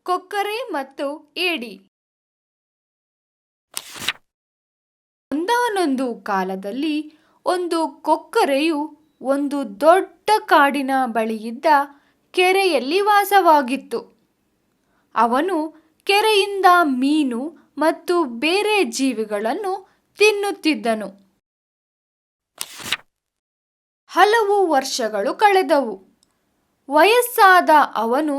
ಕೊಕ್ಕರೆ ಮತ್ತು ಏಡಿ. ಒಂದಾನೊಂದು ಕಾಲದಲ್ಲಿ ಒಂದು ಕೊಕ್ಕರೆಯು ಒಂದು ದೊಡ್ಡ ಕಾಡಿನ ಬಳಿಯಿದ್ದ ಕೆರೆಯಲ್ಲಿ ವಾಸವಾಗಿತ್ತು. ಅವನು ಕೆರೆಯಿಂದ ಮೀನು ಮತ್ತು ಬೇರೆ ಜೀವಿಗಳನ್ನು ತಿನ್ನುತ್ತಿದ್ದನು. ಹಲವು ವರ್ಷಗಳು ಕಳೆದವು. ವಯಸ್ಸಾದ ಅವನು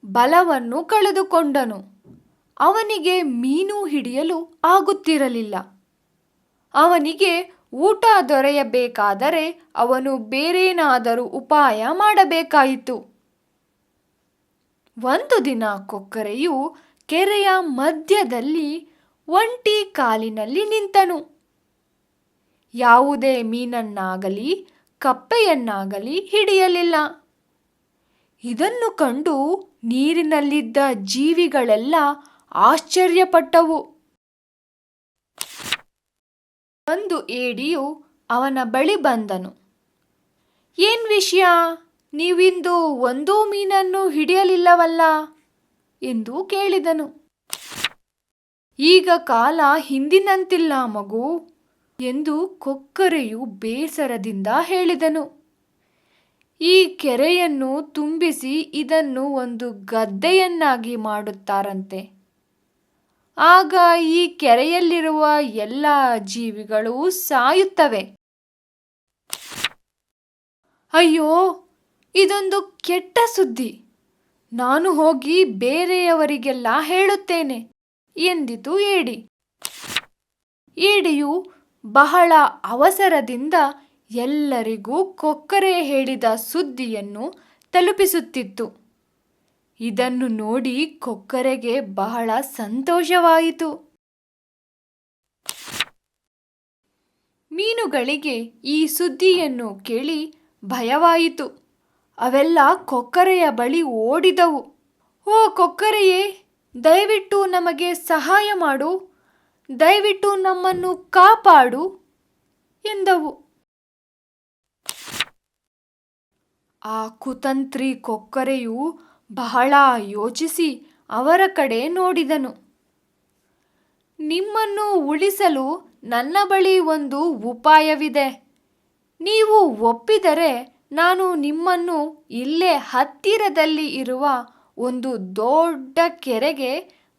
ಬಲವನ್ನು ಕಳೆದುಕೊಂಡನು. ಅವನಿಗೆ ಮೀನು ಹಿಡಿಯಲು ಆಗುತ್ತಿರಲಿಲ್ಲ. ಅವನಿಗೆ ಊಟ ದೊರೆಯಬೇಕಾದರೆ ಅವನು ಬೇರೇನಾದರೂ ಉಪಾಯ ಮಾಡಬೇಕಾಯಿತು. ಒಂದು ದಿನ ಕೊಕ್ಕರೆಯು ಕೆರೆಯ ಮಧ್ಯದಲ್ಲಿ ಒಂಟಿ ಕಾಲಿನಲ್ಲಿ ನಿಂತನು. ಯಾವುದೇ ಮೀನನ್ನಾಗಲಿ ಕಪ್ಪೆಯನ್ನಾಗಲಿ ಹಿಡಿಯಲಿಲ್ಲ. ಇದನ್ನು ಕಂಡು ನೀರಿನಲ್ಲಿದ್ದ ಜೀವಿಗಳೆಲ್ಲ ಆಶ್ಚರ್ಯಪಟ್ಟವು. ಒಂದು ಏಡಿಯು ಅವನ ಬಳಿ ಬಂದನು. ಏನ್ ವಿಷಯ, ನೀವಿಂದು ಒಂದೂ ಮೀನನ್ನು ಹಿಡಿಯಲಿಲ್ಲವಲ್ಲ ಎಂದು ಕೇಳಿದನು. ಈಗ ಕಾಲ ಹಿಂದಿನಂತಿಲ್ಲ ಮಗು ಎಂದು ಕೊಕ್ಕರೆಯು ಬೇಸರದಿಂದ ಹೇಳಿದನು. ಈ ಕೆರೆಯನ್ನು ತುಂಬಿಸಿ ಇದನ್ನು ಒಂದು ಗದ್ದೆಯನ್ನಾಗಿ ಮಾಡುತ್ತಾರಂತೆ. ಆಗ ಈ ಕೆರೆಯಲ್ಲಿರುವ ಎಲ್ಲ ಜೀವಿಗಳು ಸಾಯುತ್ತವೆ. ಅಯ್ಯೋ, ಇದೊಂದು ಕೆಟ್ಟ ಸುದ್ದಿ. ನಾನು ಹೋಗಿ ಬೇರೆಯವರಿಗೆಲ್ಲ ಹೇಳುತ್ತೇನೆ ಎಂದಿತು ಏಡಿ. ಏಡಿಯು ಬಹಳ ಅವಸರದಿಂದ ಎಲ್ಲರಿಗೂ ಕೊಕ್ಕರೆ ಹೇಳಿದ ಸುದ್ದಿಯನ್ನು ತಲುಪಿಸುತ್ತಿತ್ತು. ಇದನ್ನು ನೋಡಿ ಕೊಕ್ಕರೆಗೆ ಬಹಳ ಸಂತೋಷವಾಯಿತು. ಮೀನುಗಳಿಗೆ ಈ ಸುದ್ದಿಯನ್ನು ಕೇಳಿ ಭಯವಾಯಿತು. ಅವೆಲ್ಲ ಕೊಕ್ಕರೆಯ ಬಳಿ ಓಡಿದವು. ಓ ಕೊಕ್ಕರೆಯೇ, ದಯವಿಟ್ಟು ನಮಗೆ ಸಹಾಯ ಮಾಡು, ದಯವಿಟ್ಟು ನಮ್ಮನ್ನು ಕಾಪಾಡು ಎಂದವು. ಆ ಕುತಂತ್ರಿ ಕೊಕ್ಕರೆಯು ಬಹಳ ಯೋಚಿಸಿ ಅವರ ಕಡೆ ನೋಡಿದನು. ನಿಮ್ಮನ್ನು ಉಳಿಸಲು ನನ್ನ ಬಳಿ ಒಂದು ಉಪಾಯವಿದೆ. ನೀವು ಒಪ್ಪಿದರೆ ನಾನು ನಿಮ್ಮನ್ನು ಇಲ್ಲೇ ಹತ್ತಿರದಲ್ಲಿ ಇರುವ ಒಂದು ದೊಡ್ಡ ಕೆರೆಗೆ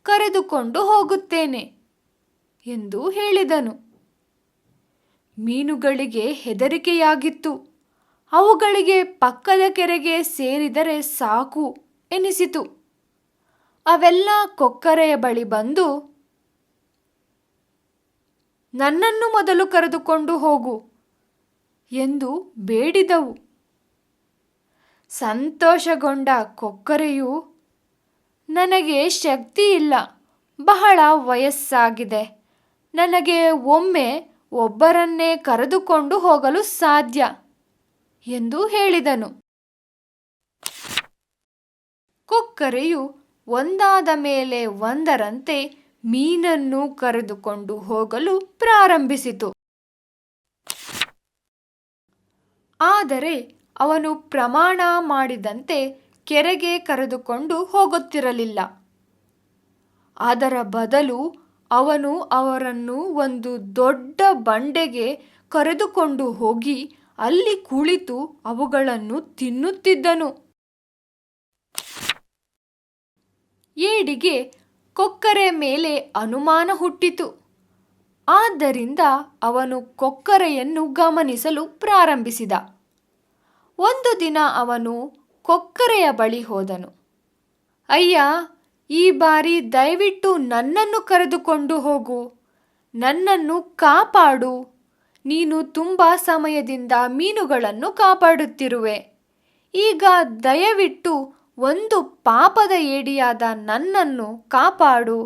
ಕರೆದುಕೊಂಡು ಹೋಗುತ್ತೇನೆ ಎಂದು ಹೇಳಿದನು. ಮೀನುಗಳಿಗೆ ಹೆದರಿಕೆಯಾಗಿತ್ತು. ಅವುಗಳಿಗೆ ಪಕ್ಕದ ಕೆರೆಗೆ ಸೇರಿದರೆ ಸಾಕು ಎನಿಸಿತು. ಅವೆಲ್ಲ ಕೊಕ್ಕರೆಯ ಬಳಿ ಬಂದು, ನನ್ನನ್ನು ಮೊದಲು ಕರೆದುಕೊಂಡು ಹೋಗು ಎಂದು ಬೇಡಿದವು. ಸಂತೋಷಗೊಂಡ ಕೊಕ್ಕರೆಯು, ನನಗೆ ಶಕ್ತಿ ಇಲ್ಲ, ಬಹಳ ವಯಸ್ಸಾಗಿದೆ, ನನಗೆ ಒಮ್ಮೆ ಒಬ್ಬರನ್ನೇ ಕರೆದುಕೊಂಡು ಹೋಗಲು ಸಾಧ್ಯ ಎಂದು ಹೇಳಿದನು. ಕೊಕ್ಕರೆಯು ಒಂದಾದ ಮೇಲೆ ಒಂದರಂತೆ ಮೀನನ್ನು ಕರೆದುಕೊಂಡು ಹೋಗಲು ಪ್ರಾರಂಭಿಸಿತು. ಆದರೆ ಅವನು ಪ್ರಮಾಣ ಮಾಡಿದಂತೆ ಕೆರೆಗೆ ಕರೆದುಕೊಂಡು ಹೋಗುತ್ತಿರಲಿಲ್ಲ. ಅದರ ಬದಲು ಅವನು ಅವರನ್ನು ಒಂದು ದೊಡ್ಡ ಬಂಡೆಗೆ ಕರೆದುಕೊಂಡು ಹೋಗಿ ಅಲ್ಲಿ ಕುಳಿತು ಅವುಗಳನ್ನು ತಿನ್ನುತ್ತಿದ್ದನು. ಏಡಿಗೆ ಕೊಕ್ಕರೆ ಮೇಲೆ ಅನುಮಾನ ಹುಟ್ಟಿತು. ಆದ್ದರಿಂದ ಅವನು ಕೊಕ್ಕರೆಯನ್ನು ಗಮನಿಸಲು ಪ್ರಾರಂಭಿಸಿದ. ಒಂದು ದಿನ ಅವನು ಕೊಕ್ಕರೆಯ ಬಳಿ ಹೋದನು. ಅಯ್ಯ, ಈ ಬಾರಿ ದಯವಿಟ್ಟು ನನ್ನನ್ನು ಕರೆದುಕೊಂಡು ಹೋಗು, ನನ್ನನ್ನು ಕಾಪಾಡು. ನೀನು ತುಂಬ ಸಮಯದಿಂದ ಮೀನುಗಳನ್ನು ಕಾಪಾಡುತ್ತಿರುವೆ. ಈಗ ದಯವಿಟ್ಟು ಒಂದು ಪಾಪದ ಏಡಿಯಾದ ನನ್ನನ್ನು ಕಾಪಾಡು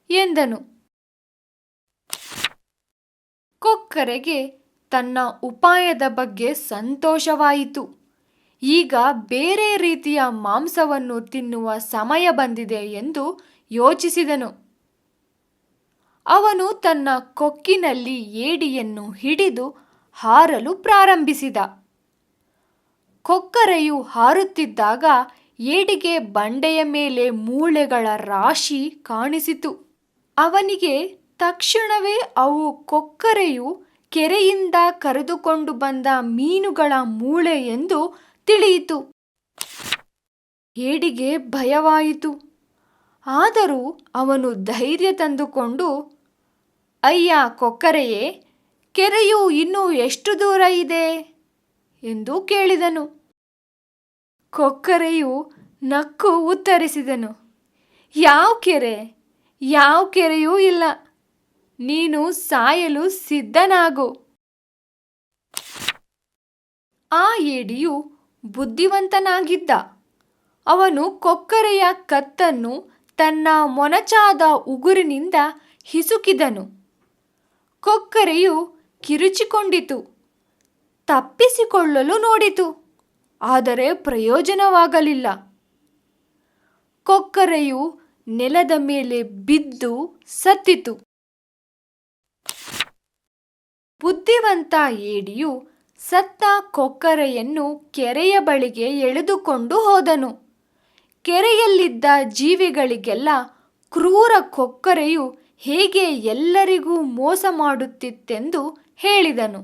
ಎಂದನು. ಕೊಕ್ಕರೆಗೆ ತನ್ನ ಉಪಾಯದ ಬಗ್ಗೆ ಸಂತೋಷವಾಯಿತು. ಈಗ ಬೇರೆ ರೀತಿಯ ಮಾಂಸವನ್ನು ತಿನ್ನುವ ಸಮಯ ಬಂದಿದೆ ಎಂದು ಯೋಚಿಸಿದನು. ಅವನು ತನ್ನ ಕೊಕ್ಕಿನಲ್ಲಿ ಏಡಿಯನ್ನು ಹಿಡಿದು ಹಾರಲು ಪ್ರಾರಂಭಿಸಿದ. ಕೊಕ್ಕರೆಯು ಹಾರುತ್ತಿದ್ದಾಗ ಏಡಿಗೆ ಬಂಡೆಯ ಮೇಲೆ ಮೂಳೆಗಳ ರಾಶಿ ಕಾಣಿಸಿತು. ಅವನಿಗೆ ತಕ್ಷಣವೇ ಅವು ಕೊಕ್ಕರೆಯು ಕೆರೆಯಿಂದ ಕರೆದುಕೊಂಡು ಬಂದ ಮೀನುಗಳ ಮೂಳೆ ಎಂದು ತಿಳಿಯಿತು. ಏಡಿಗೆ ಭಯವಾಯಿತು. ಆದರೂ ಅವನು ಧೈರ್ಯ ತಂದುಕೊಂಡು, ಅಯ್ಯ ಕೊಕ್ಕರೆಯೇ, ಕೆರೆಯು ಇನ್ನೂ ಎಷ್ಟು ದೂರ ಇದೆ ಎಂದು ಕೇಳಿದನು. ಕೊಕ್ಕರೆಯು ನಕ್ಕು ಉತ್ತರಿಸಿದನು, ಯಾವ ಕೆರೆಯೂ ಇಲ್ಲ. ನೀನು ಸಾಯಲು ಸಿದ್ಧನಾಗು. ಆ ಏಡಿಯು ಬುದ್ಧಿವಂತನಾಗಿದ್ದ. ಅವನು ಕೊಕ್ಕರೆಯ ಕತ್ತನ್ನು ತನ್ನ ಮೊನಚಾದ ಉಗುರಿನಿಂದ ಹಿಸುಕಿದನು. ಕೊಕ್ಕರೆಯು ಕಿರುಚಿಕೊಂಡಿತು. ತಪ್ಪಿಸಿಕೊಳ್ಳಲು ನೋಡಿತು, ಆದರೆ ಪ್ರಯೋಜನವಾಗಲಿಲ್ಲ. ಕೊಕ್ಕರೆಯು ನೆಲದ ಮೇಲೆ ಬಿದ್ದು ಸತ್ತಿತು. ಬುದ್ಧಿವಂತ ಏಡಿಯು ಸತ್ತ ಕೊಕ್ಕರೆಯನ್ನು ಕೆರೆಯ ಬಳಿಗೆ ಎಳೆದುಕೊಂಡು ಹೋದನು. ಕೆರೆಯಲ್ಲಿದ್ದ ಜೀವಿಗಳಿಗೆಲ್ಲ ಕ್ರೂರ ಕೊಕ್ಕರೆಯು ಹೇಗೆ ಎಲ್ಲರಿಗೂ ಮೋಸ ಮಾಡುತ್ತಿತ್ತೆಂದು ಹೇಳಿದನು.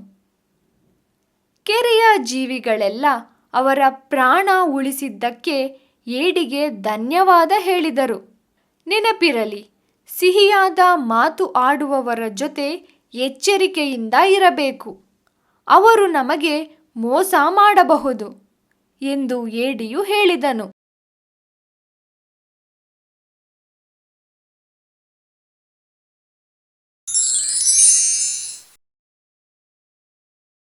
ಕೆರೆಯ ಜೀವಿಗಳೆಲ್ಲ ಅವರ ಪ್ರಾಣ ಉಳಿಸಿದ್ದಕ್ಕೆ ಏಡಿಗೆ ಧನ್ಯವಾದ ಹೇಳಿದರು. ನೆನಪಿರಲಿ, ಸಿಹಿಯಾದ ಮಾತು ಆಡುವವರ ಜೊತೆ ಎಚ್ಚರಿಕೆಯಿಂದ ಇರಬೇಕು. ಅವರು ನಮಗೆ ಮೋಸ ಮಾಡಬಹುದು ಎಂದು ಏಡಿಯು ಹೇಳಿದನು.